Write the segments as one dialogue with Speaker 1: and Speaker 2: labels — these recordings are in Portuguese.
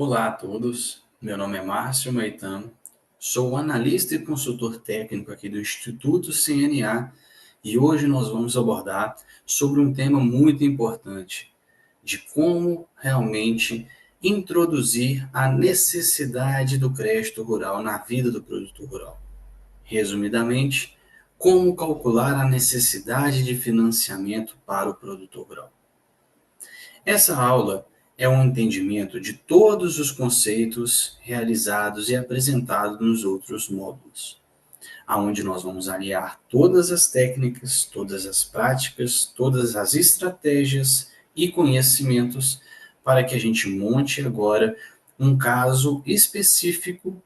Speaker 1: Olá a todos, meu nome é Márcio Maitano, sou analista e consultor técnico aqui do Instituto CNA e hoje nós vamos abordar sobre um tema muito importante, de como realmente introduzir a necessidade do crédito rural na vida do produtor rural. Resumidamente, como calcular a necessidade de financiamento para o produtor rural. Essa aula é um entendimento de todos os conceitos realizados e apresentados nos outros módulos, aonde nós vamos aliar todas as técnicas, todas as práticas, todas as estratégias e conhecimentos para que a gente monte agora um caso específico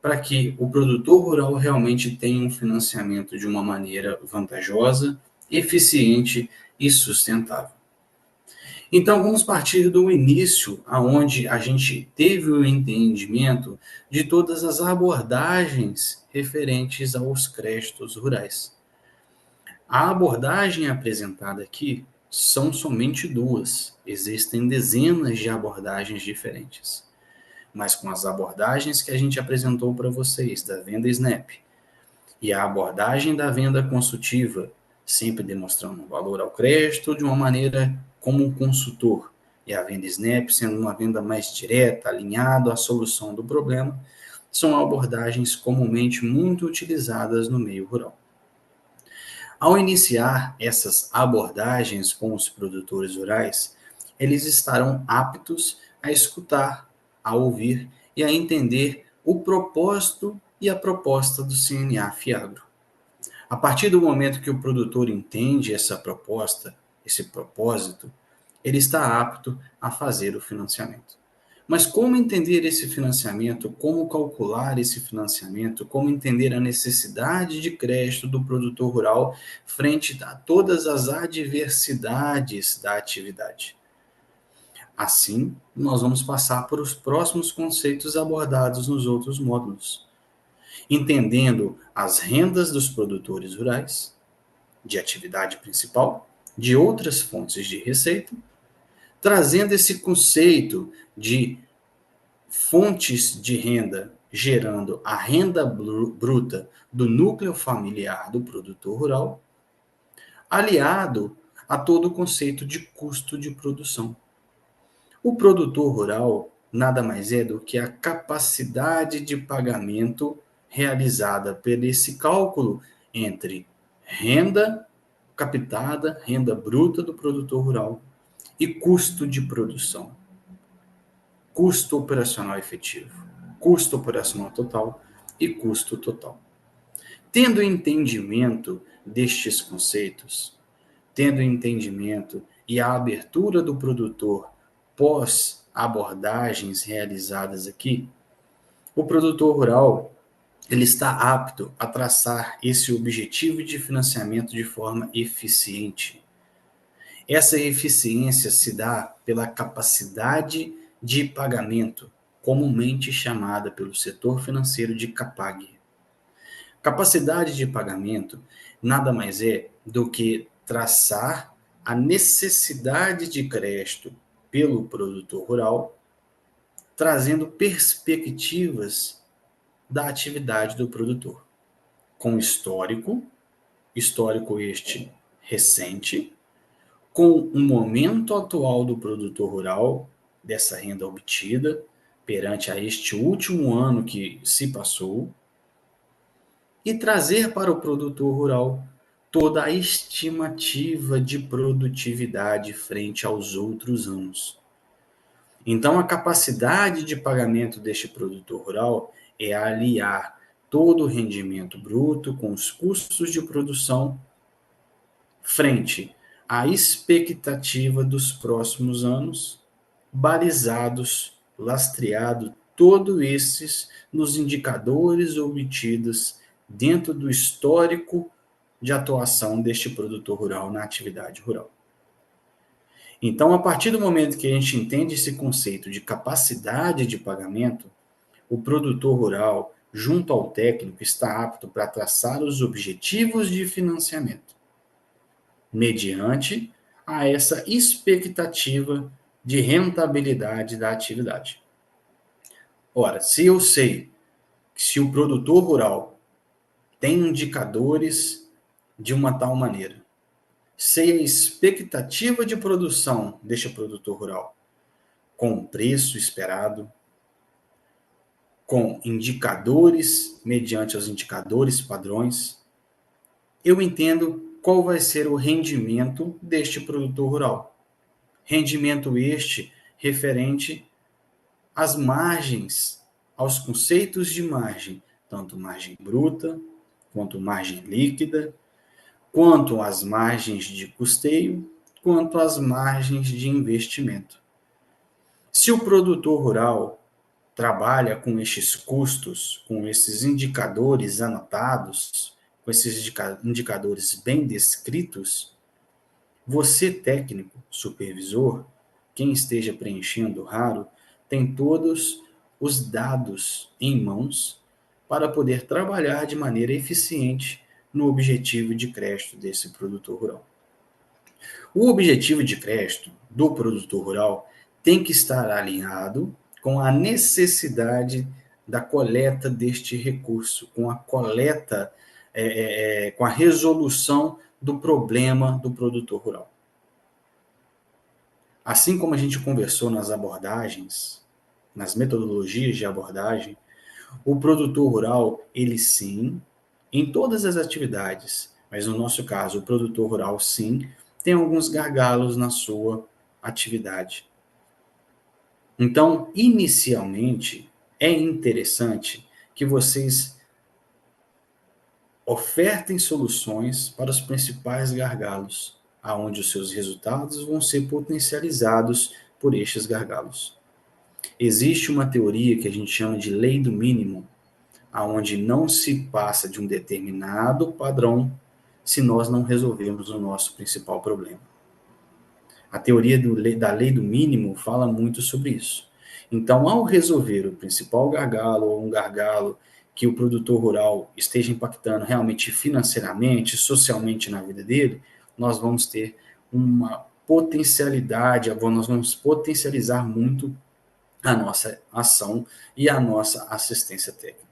Speaker 1: para que o produtor rural realmente tenha um financiamento de uma maneira vantajosa, eficiente e sustentável. Então, vamos partir do início, aonde a gente teve o entendimento de todas as abordagens referentes aos créditos rurais. A abordagem apresentada aqui são somente duas, existem dezenas de abordagens diferentes. Mas com as abordagens que a gente apresentou para vocês, da venda Snap, e a abordagem da venda consultiva, sempre demonstrando valor ao crédito de uma maneira como um consultor, e a venda Snap sendo uma venda mais direta, alinhada à solução do problema, são abordagens comumente muito utilizadas no meio rural. Ao iniciar essas abordagens com os produtores rurais, eles estarão aptos a escutar, a ouvir e a entender o propósito e a proposta do CNA Fiagro. A partir do momento que o produtor entende essa proposta, esse propósito, ele está apto a fazer o financiamento. Mas como entender esse financiamento, como calcular esse financiamento, como entender a necessidade de crédito do produtor rural frente a todas as adversidades da atividade? Assim, nós vamos passar por os próximos conceitos abordados nos outros módulos, entendendo as rendas dos produtores rurais, de atividade principal, de outras fontes de receita, trazendo esse conceito de fontes de renda gerando a renda bruta do núcleo familiar do produtor rural, aliado a todo o conceito de custo de produção. O produtor rural nada mais é do que a capacidade de pagamento realizada por esse cálculo entre renda captada, renda bruta do produtor rural e custo de produção, custo operacional efetivo, custo operacional total e custo total. Tendo entendimento destes conceitos, tendo entendimento e a abertura do produtor pós abordagens realizadas aqui, o produtor rural ele está apto a traçar esse objetivo de financiamento de forma eficiente. Essa eficiência se dá pela capacidade de pagamento, comumente chamada pelo setor financeiro de CAPAG. Capacidade de pagamento nada mais é do que traçar a necessidade de crédito pelo produtor rural, trazendo perspectivas da atividade do produtor, com histórico este recente, com o momento atual do produtor rural, dessa renda obtida, perante a este último ano que se passou, e trazer para o produtor rural toda a estimativa de produtividade frente aos outros anos. Então, a capacidade de pagamento deste produtor rural é aliar todo o rendimento bruto com os custos de produção frente à expectativa dos próximos anos, balizados, lastreado, todos esses nos indicadores obtidos dentro do histórico de atuação deste produtor rural na atividade rural. Então, a partir do momento que a gente entende esse conceito de capacidade de pagamento, o produtor rural, junto ao técnico, está apto para traçar os objetivos de financiamento, mediante a essa expectativa de rentabilidade da atividade. Ora, se eu sei que se o produtor rural tem indicadores de uma tal maneira, sei a expectativa de produção deste produtor rural, com o preço esperado, com indicadores, mediante os indicadores padrões, eu entendo qual vai ser o rendimento deste produtor rural. Rendimento este referente às margens, aos conceitos de margem, tanto margem bruta, quanto margem líquida, quanto às margens de custeio, quanto às margens de investimento. Se o produtor rural trabalha com estes custos, com esses indicadores anotados, com esses indicadores bem descritos, você, técnico, supervisor, quem esteja preenchendo o raro, tem todos os dados em mãos para poder trabalhar de maneira eficiente no objetivo de crédito desse produtor rural. O objetivo de crédito do produtor rural tem que estar alinhado com a necessidade da coleta deste recurso, com a coleta, com a resolução do problema do produtor rural. Assim como a gente conversou nas abordagens, nas metodologias de abordagem, o produtor rural, ele sim, em todas as atividades, mas no nosso caso, o produtor rural sim, tem alguns gargalos na sua atividade. Então, inicialmente, é interessante que vocês ofertem soluções para os principais gargalos, aonde os seus resultados vão ser potencializados por estes gargalos. Existe uma teoria que a gente chama de lei do mínimo, aonde não se passa de um determinado padrão se nós não resolvermos o nosso principal problema. A teoria da lei do mínimo fala muito sobre isso. Então, ao resolver o principal gargalo, ou um gargalo que o produtor rural esteja impactando realmente financeiramente, socialmente na vida dele, nós vamos ter uma potencialidade, nós vamos potencializar muito a nossa ação e a nossa assistência técnica.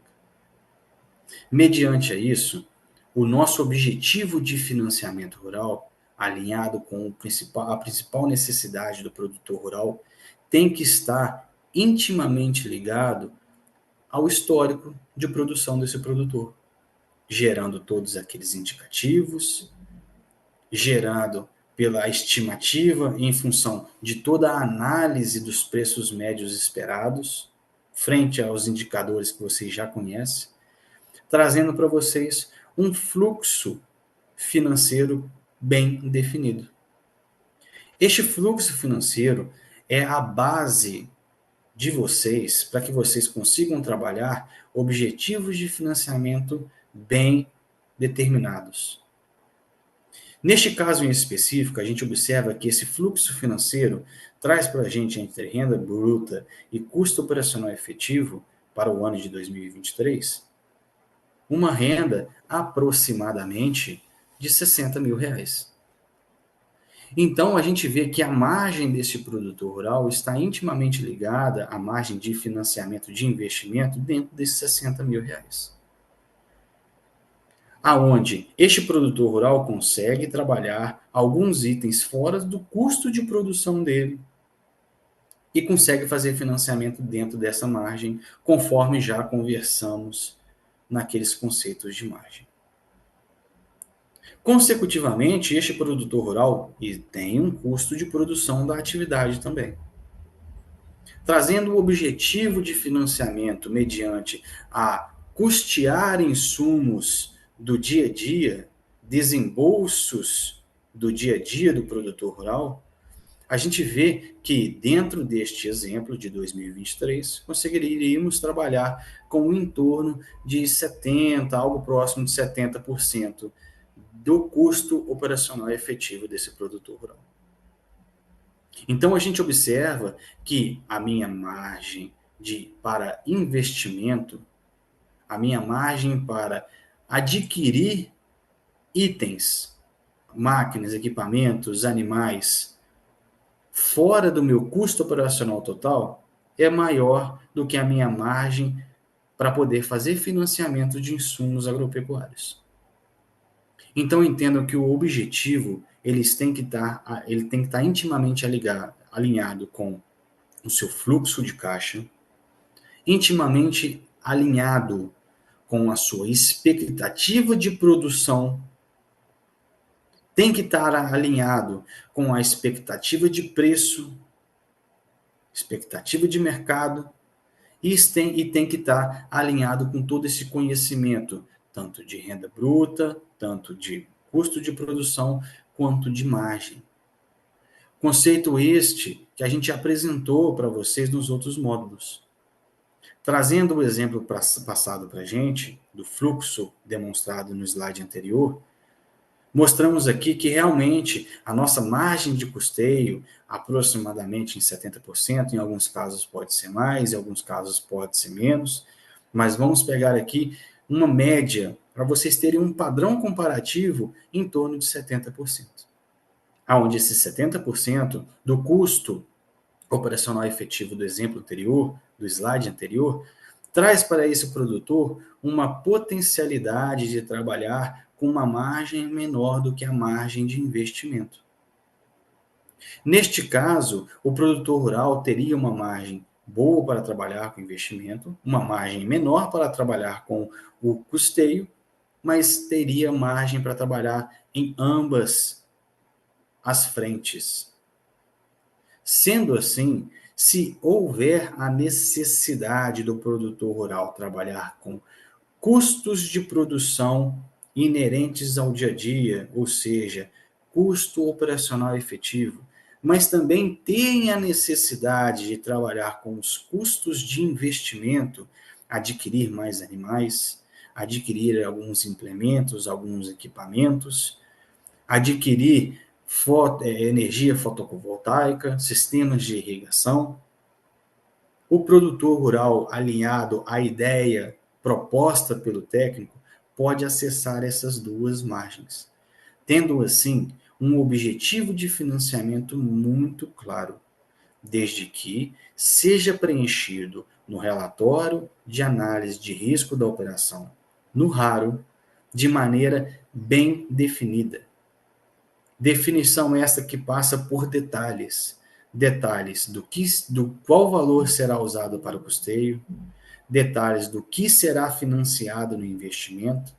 Speaker 1: Mediante a isso, o nosso objetivo de financiamento rural, alinhado com a principal necessidade do produtor rural, tem que estar intimamente ligado ao histórico de produção desse produtor, gerando todos aqueles indicativos, gerado pela estimativa em função de toda a análise dos preços médios esperados, frente aos indicadores que vocês já conhecem, trazendo para vocês um fluxo financeiro bem definido. Este fluxo financeiro é a base de vocês para que vocês consigam trabalhar objetivos de financiamento bem determinados. Neste caso em específico, a gente observa que esse fluxo financeiro traz para a gente, entre renda bruta e custo operacional efetivo para o ano de 2023, uma renda aproximadamente de R$ 60.000. Então, a gente vê que a margem desse produtor rural está intimamente ligada à margem de financiamento de investimento dentro desses R$ 60.000. Aonde este produtor rural consegue trabalhar alguns itens fora do custo de produção dele e consegue fazer financiamento dentro dessa margem, conforme já conversamos naqueles conceitos de margem. Consecutivamente, este produtor rural tem um custo de produção da atividade também. Trazendo o objetivo de financiamento mediante a custear insumos do dia a dia, desembolsos do dia a dia do produtor rural, a gente vê que dentro deste exemplo de 2023, conseguiríamos trabalhar com um entorno de 70%, algo próximo de 70% do custo operacional efetivo desse produtor rural. Então, a gente observa que a minha margem para investimento, a minha margem para adquirir itens, máquinas, equipamentos, animais, fora do meu custo operacional total, é maior do que a minha margem para poder fazer financiamento de insumos agropecuários. Então, entendam que o objetivo ele tem que estar intimamente alinhado com o seu fluxo de caixa, intimamente alinhado com a sua expectativa de produção, tem que estar alinhado com a expectativa de preço, expectativa de mercado, e tem que estar alinhado com todo esse conhecimento, tanto de renda bruta, tanto de custo de produção, quanto de margem. Conceito este que a gente apresentou para vocês nos outros módulos. Trazendo o exemplo passado para a gente, do fluxo demonstrado no slide anterior, mostramos aqui que realmente a nossa margem de custeio, aproximadamente em 70%, em alguns casos pode ser mais, em alguns casos pode ser menos, mas vamos pegar aqui uma média para vocês terem um padrão comparativo em torno de 70%. Onde esses 70% do custo operacional efetivo do exemplo anterior, do slide anterior, traz para esse produtor uma potencialidade de trabalhar com uma margem menor do que a margem de investimento. Neste caso, o produtor rural teria uma margem boa para trabalhar com investimento, uma margem menor para trabalhar com o custeio, mas teria margem para trabalhar em ambas as frentes. Sendo assim, se houver a necessidade do produtor rural trabalhar com custos de produção inerentes ao dia a dia, ou seja, custo operacional efetivo, mas também tem a necessidade de trabalhar com os custos de investimento, adquirir mais animais, adquirir alguns implementos, alguns equipamentos, adquirir energia fotovoltaica, sistemas de irrigação. O produtor rural, alinhado à ideia proposta pelo técnico, pode acessar essas duas margens, tendo assim um objetivo de financiamento muito claro, desde que seja preenchido no relatório de análise de risco da operação, no RARO, de maneira bem definida. Definição esta que passa por detalhes do qual valor será usado para o custeio, detalhes do que será financiado no investimento,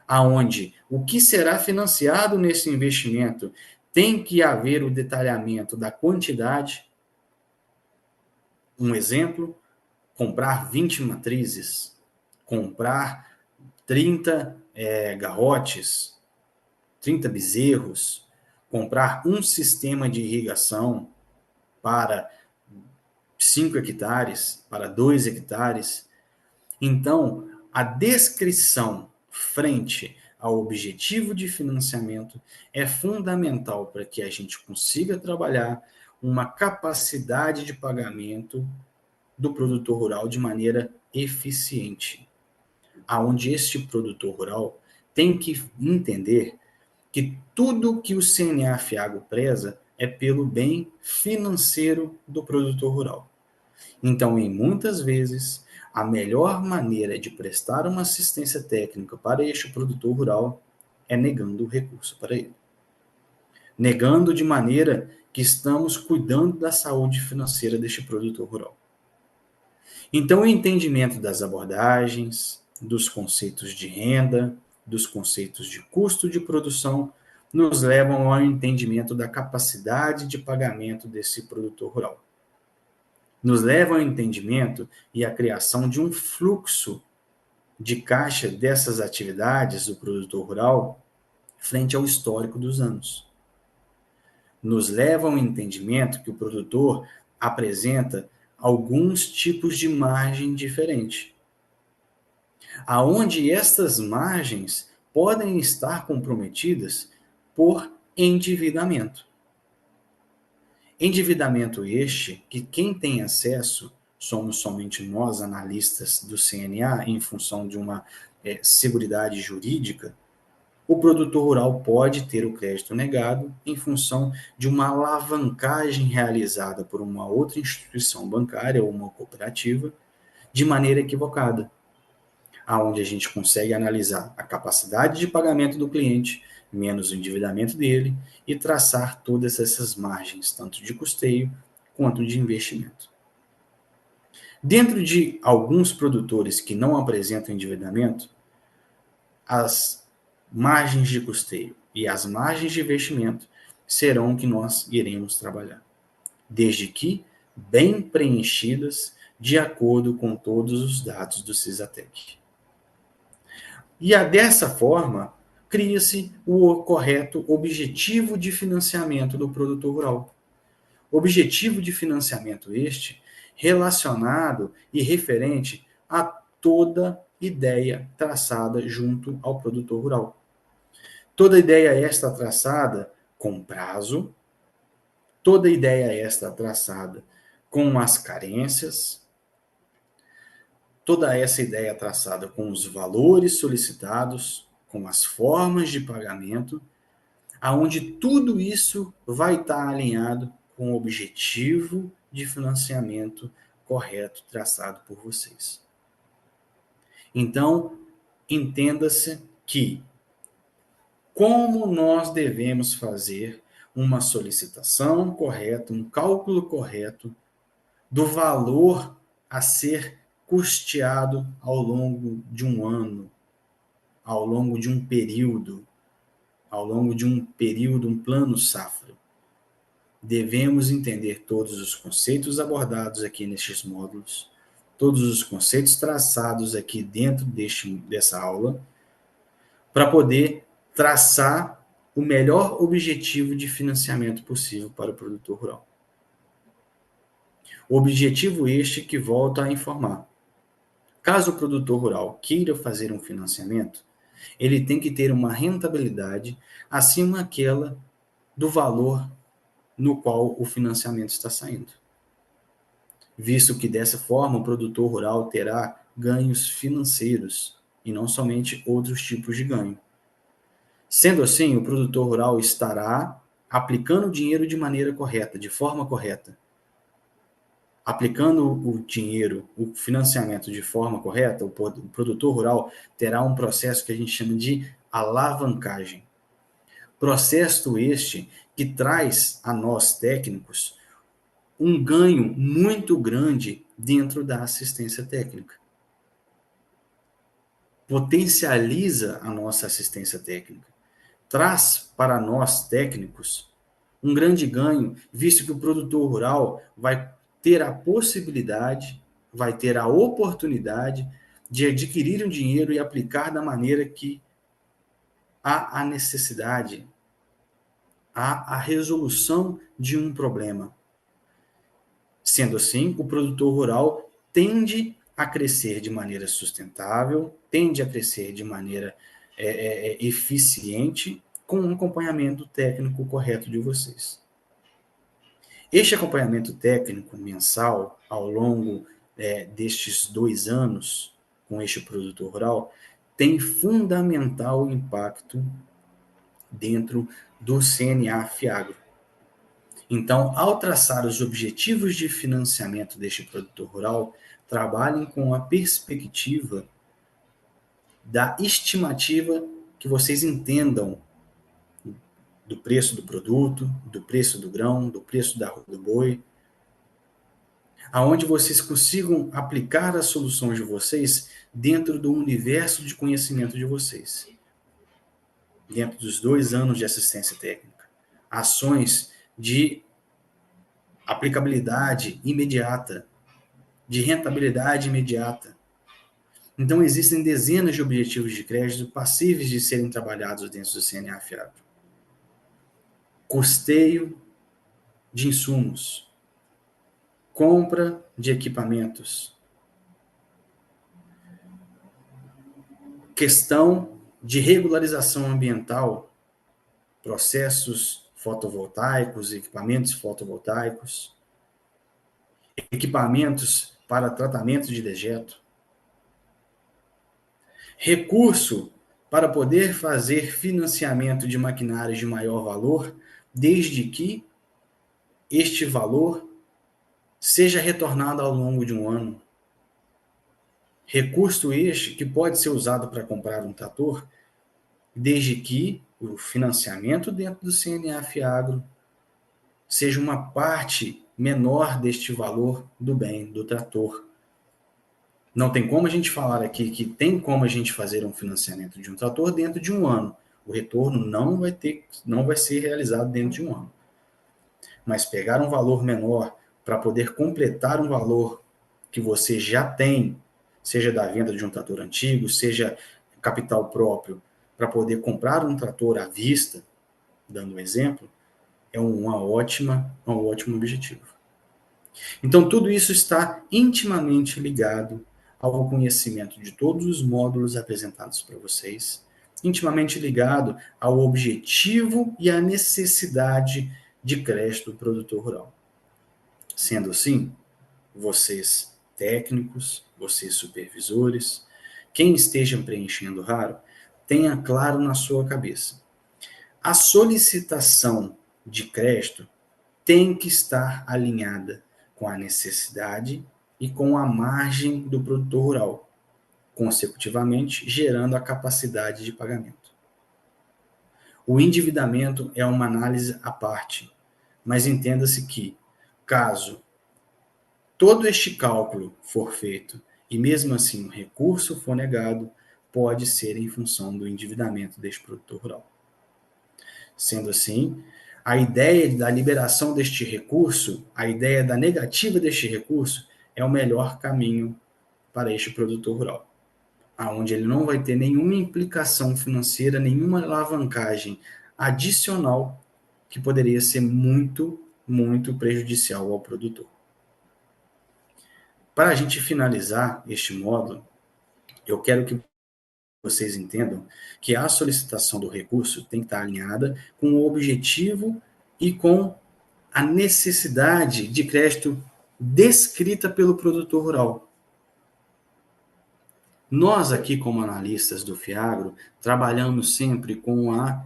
Speaker 1: aonde o que será financiado nesse investimento tem que haver o detalhamento da quantidade. Um exemplo, comprar 20 matrizes, comprar 30 garrotes, 30 bezerros, comprar um sistema de irrigação para 5 hectares, para 2 hectares. Então, a descrição frente ao objetivo de financiamento é fundamental para que a gente consiga trabalhar uma capacidade de pagamento do produtor rural de maneira eficiente, aonde este produtor rural tem que entender que tudo que o CNA Fiagro preza é pelo bem financeiro do produtor rural. Então, em muitas vezes, a melhor maneira de prestar uma assistência técnica para este produtor rural é negando o recurso para ele. Negando de maneira que estamos cuidando da saúde financeira deste produtor rural. Então, o entendimento das abordagens, dos conceitos de renda, dos conceitos de custo de produção, nos levam ao entendimento da capacidade de pagamento desse produtor rural. Nos levam ao entendimento e à criação de um fluxo de caixa dessas atividades do produtor rural frente ao histórico dos anos. Nos levam ao entendimento que o produtor apresenta alguns tipos de margem diferente, aonde estas margens podem estar comprometidas por endividamento. Endividamento este que quem tem acesso somos somente nós, analistas do CNA, em função de uma seguridade jurídica, o produtor rural pode ter o crédito negado em função de uma alavancagem realizada por uma outra instituição bancária ou uma cooperativa de maneira equivocada, aonde a gente consegue analisar a capacidade de pagamento do cliente, menos o endividamento dele, e traçar todas essas margens, tanto de custeio quanto de investimento. Dentro de alguns produtores que não apresentam endividamento, as margens de custeio e as margens de investimento serão o que nós iremos trabalhar, desde que bem preenchidas de acordo com todos os dados do Cisatec. E dessa forma, cria-se o correto objetivo de financiamento do produtor rural. Objetivo de financiamento este relacionado e referente a toda ideia traçada junto ao produtor rural. Toda ideia esta traçada com prazo, toda ideia esta traçada com as carências, toda essa ideia traçada com os valores solicitados, com as formas de pagamento, aonde tudo isso vai estar alinhado com o objetivo de financiamento correto traçado por vocês. Então, entenda-se que como nós devemos fazer uma solicitação correta, um cálculo correto do valor a ser custeado ao longo de um ano, ao longo de um período, um plano safra. Devemos entender todos os conceitos abordados aqui nestes módulos, todos os conceitos traçados aqui dentro dessa aula, para poder traçar o melhor objetivo de financiamento possível para o produtor rural. Objetivo este que volta a informar. Caso o produtor rural queira fazer um financiamento, ele tem que ter uma rentabilidade acima daquela do valor no qual o financiamento está saindo. Visto que dessa forma o produtor rural terá ganhos financeiros e não somente outros tipos de ganho. Sendo assim, o produtor rural estará aplicando o dinheiro de maneira correta, de forma correta. Aplicando o dinheiro, o financiamento de forma correta, o produtor rural terá um processo que a gente chama de alavancagem. Processo este que traz a nós técnicos um ganho muito grande dentro da assistência técnica. Potencializa a nossa assistência técnica. Traz para nós técnicos um grande ganho, visto que o produtor rural vai ter a possibilidade, vai ter a oportunidade de adquirir um dinheiro e aplicar da maneira que há a necessidade, há a resolução de um problema. Sendo assim, o produtor rural tende a crescer de maneira sustentável, tende a crescer de maneira eficiente, com um acompanhamento técnico correto de vocês. Este acompanhamento técnico mensal, ao longo destes 2 anos, com este produtor rural, tem fundamental impacto dentro do CNA Fiagro. Então, ao traçar os objetivos de financiamento deste produtor rural, trabalhem com a perspectiva da estimativa que vocês entendam do preço do produto, do preço do grão, do preço do boi, aonde vocês consigam aplicar as soluções de vocês dentro do universo de conhecimento de vocês. Dentro dos 2 anos de assistência técnica. Ações de aplicabilidade imediata, de rentabilidade imediata. Então, existem dezenas de objetivos de crédito passíveis de serem trabalhados dentro do CNA Fiagro. Custeio de insumos, compra de equipamentos, questão de regularização ambiental, processos fotovoltaicos, equipamentos fotovoltaicos, equipamentos para tratamento de dejeto, recurso para poder fazer financiamento de maquinários de maior valor, desde que este valor seja retornado ao longo de um ano. Recurso este que pode ser usado para comprar um trator, desde que o financiamento dentro do CNA Fiagro seja uma parte menor deste valor do bem, do trator. Não tem como a gente falar aqui que tem como a gente fazer um financiamento de um trator dentro de um ano. O retorno não vai ser realizado dentro de um ano. Mas pegar um valor menor para poder completar um valor que você já tem, seja da venda de um trator antigo, seja capital próprio, para poder comprar um trator à vista, dando um exemplo, é um ótimo objetivo. Então, tudo isso está intimamente ligado ao conhecimento de todos os módulos apresentados para vocês, intimamente ligado ao objetivo e à necessidade de crédito do produtor rural. Sendo assim, vocês técnicos, vocês supervisores, quem esteja preenchendo o RARO, tenha claro na sua cabeça. A solicitação de crédito tem que estar alinhada com a necessidade e com a margem do produtor rural, consecutivamente gerando a capacidade de pagamento. O endividamento é uma análise à parte, mas entenda-se que, caso todo este cálculo for feito e mesmo assim o recurso for negado, pode ser em função do endividamento deste produtor rural. Sendo assim, a ideia da liberação deste recurso, a ideia da negativa deste recurso, é o melhor caminho para este produtor rural, aonde ele não vai ter nenhuma implicação financeira, nenhuma alavancagem adicional que poderia ser muito, muito prejudicial ao produtor. Para a gente finalizar este módulo, eu quero que vocês entendam que a solicitação do recurso tem que estar alinhada com o objetivo e com a necessidade de crédito descrita pelo produtor rural. Nós aqui, como analistas do Fiagro, trabalhamos sempre com a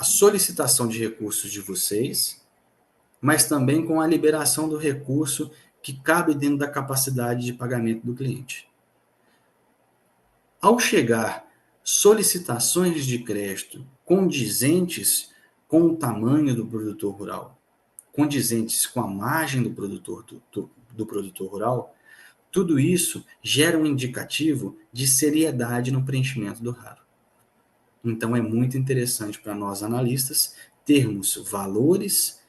Speaker 1: solicitação de recursos de vocês, mas também com a liberação do recurso que cabe dentro da capacidade de pagamento do cliente. Ao chegar solicitações de crédito condizentes com o tamanho do produtor rural, condizentes com a margem do produtor rural, tudo isso gera um indicativo de seriedade no preenchimento do RARO. Então, é muito interessante para nós analistas termos valores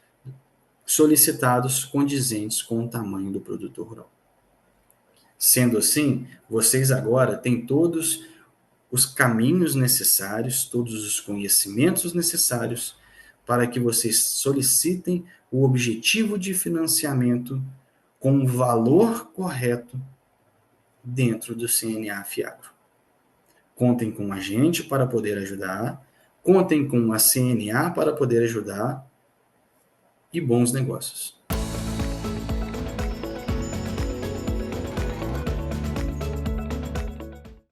Speaker 1: solicitados condizentes com o tamanho do produtor rural. Sendo assim, vocês agora têm todos os caminhos necessários, todos os conhecimentos necessários para que vocês solicitem o objetivo de financiamento com o valor correto dentro do CNA Fiagro. Contem com a gente para poder ajudar, contem com a CNA para poder ajudar e bons negócios.